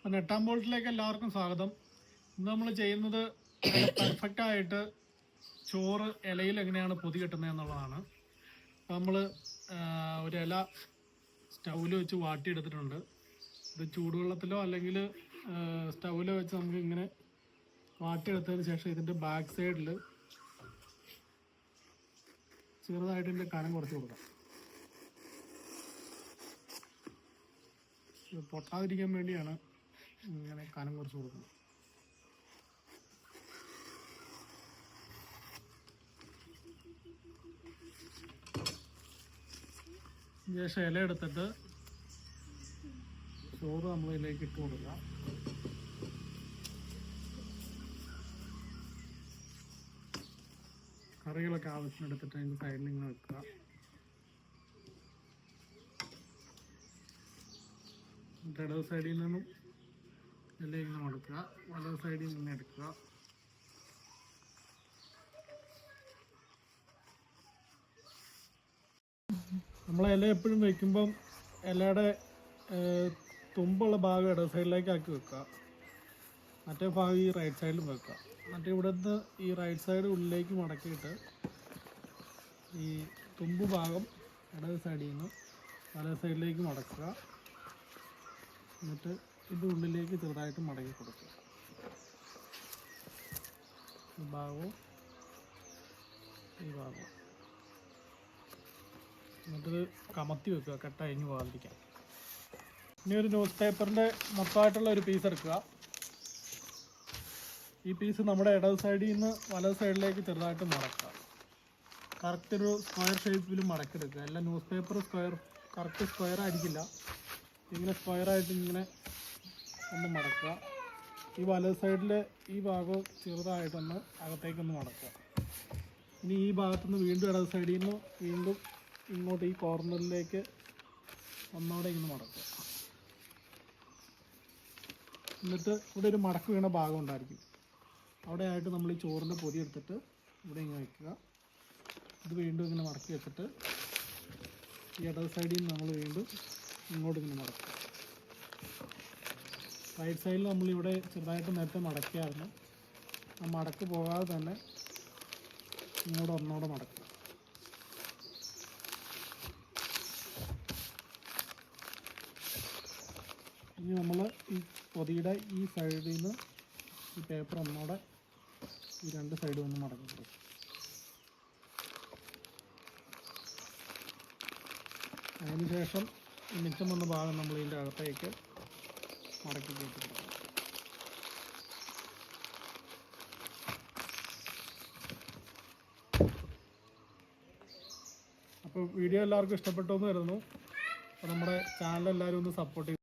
8-ാം ബോൾട്ടിലേക്ക് എല്ലാവർക്കും സ്വാഗതം. ഇന്ന് നമ്മൾ ചെയ്യുന്നത് പെർഫെക്റ്റ് ആയിട്ട് ചോറ് ഇലയിൽ എങ്ങനെയാണ് പൊതി കെട്ടുന്നത് എന്നുള്ളതാണ്. അപ്പോൾ നമ്മൾ ഒരു ഇല സ്റ്റൗവിൽ വെച്ച് വാട്ടിയെടുത്തിട്ടുണ്ട്. ഇത് ചൂടുവെള്ളത്തിലോ അല്ലെങ്കിൽ സ്റ്റൗവിലോ വെച്ച് നമുക്ക് ഇങ്ങനെ വാട്ടിയെടുത്തതിന് ശേഷം ഇതിൻ്റെ ബാക്ക് സൈഡിൽ ചെറുതായിട്ട് ഇതിൻ്റെ കനം കുറച്ച് കൊടുക്കാം. പൊട്ടാതിരിക്കാൻ വേണ്ടിയാണ് ഇങ്ങനെ കനം കുറച്ച് കൊടുക്കുന്നത്. ശേഷം ഇല എടുത്തിട്ട് ചോറ് നമ്മളിതിലേക്ക് ഇട്ട് കൊടുക്കുക. കറികളൊക്കെ ആവശ്യത്തിന് എടുത്തിട്ട് അതിൻ്റെ സൈഡിൽ ഇങ്ങനെ വെക്കുക. ഇടത് സൈഡിൽ നിന്നും ഇല ഇങ്ങനെ മടക്കുക, വലത് സൈഡിൽ നിന്ന് എടുക്കുക. നമ്മൾ ഇല എപ്പോഴും വയ്ക്കുമ്പം ഇലയുടെ തുമ്പുള്ള ഭാഗം ഇടത് സൈഡിലേക്ക് ആക്കി വെക്കുക, മറ്റേ ഭാഗം ഈ റൈറ്റ് സൈഡിലും വെക്കുക. മറ്റേ ഇവിടുന്ന് ഈ റൈറ്റ് സൈഡ് ഉള്ളിലേക്ക് മടക്കിയിട്ട് ഈ തുമ്പ് ഭാഗം ഇടത് സൈഡിൽ നിന്ന് വലത് സൈഡിലേക്ക് മടക്കുക. എന്നിട്ട് ഇത് ഉള്ളിലേക്ക് ചെറുതായിട്ട് മടക്കി കൊടുക്കുക. ഈ ഭാഗവും ഈ ഭാഗവും എന്നിട്ട് കമത്തി വെക്കുക, കട്ട അഴിഞ്ഞ് പോകാതിരിക്കാൻ. ഇനി ഒരു ന്യൂസ് പേപ്പറിൻ്റെ മൊത്തമായിട്ടുള്ള ഒരു പീസ് എടുക്കുക. ഈ പീസ് നമ്മുടെ ഇടത് സൈഡിൽ നിന്ന് വലത് സൈഡിലേക്ക് ചെറുതായിട്ട് മടക്കുക. കറക്റ്റ് ഒരു സ്ക്വയർ ഷേപ്പിൽ മടക്കിയെടുക്കുക. എല്ലാം ന്യൂസ് പേപ്പർ കറക്റ്റ് സ്ക്വയർ ആയിരിക്കില്ല, ഇങ്ങനെ സ്ക്വയറായിട്ട് ഇങ്ങനെ ഒന്ന് മടക്കുക. ഈ വലത് സൈഡിലെ ഈ ഭാഗം ചെറുതായിട്ടൊന്ന് അകത്തേക്കൊന്ന് മടക്കുക. ഇനി ഈ ഭാഗത്തുനിന്ന് വീണ്ടും ഇടത് സൈഡിൽ നിന്ന് വീണ്ടും ഇങ്ങോട്ട് ഈ കോർണറിലേക്ക് ഒന്നോടെ ഇങ്ങനെ മടക്കുക. എന്നിട്ട് ഇവിടെ ഒരു മടക്ക് വീണ ഭാഗം ഉണ്ടായിരിക്കും, അവിടെ ആയിട്ട് നമ്മൾ ഈ ചോറിൻ്റെ പൊതി എടുത്തിട്ട് ഇവിടെ ഇങ്ങനെ വയ്ക്കുക. ഇത് വീണ്ടും ഇങ്ങനെ മടക്കി വെച്ചിട്ട് ഈ ഇടത് സൈഡിൽ നിന്ന് നമ്മൾ വീണ്ടും ഇങ്ങോട്ട് ഇങ്ങനെ മടക്കുക. റൈറ്റ് സൈഡിൽ നമ്മളിവിടെ ചെറുതായിട്ട് നേരത്തെ മടക്കിയായിരുന്നു, ആ മടക്ക് പോകാതെ തന്നെ ഇങ്ങോട്ട് ഒന്നോടെ മടക്കുക. ഇനി നമ്മൾ ഈ പൊതിയുടെ ഈ സൈഡിൽ നിന്ന് ഈ പേപ്പർ ഒന്നോടെ ഈ രണ്ട് സൈഡും ഒന്ന് മടക്കി കൊടുക്കും. അതിനുശേഷം മിച്ചം വന്ന ഭാഗം നമ്മൾ ഇതിൻ്റെ അകത്തേക്ക് മടക്കി കയറ്റി കൊടുക്കും. അപ്പോൾ വീഡിയോ എല്ലാവർക്കും ഇഷ്ടപ്പെട്ടു എന്ന് കരുതുന്നു. അപ്പോൾ നമ്മുടെ ചാനൽ എല്ലാവരും ഒന്ന് സപ്പോർട്ട് ചെയ്യും.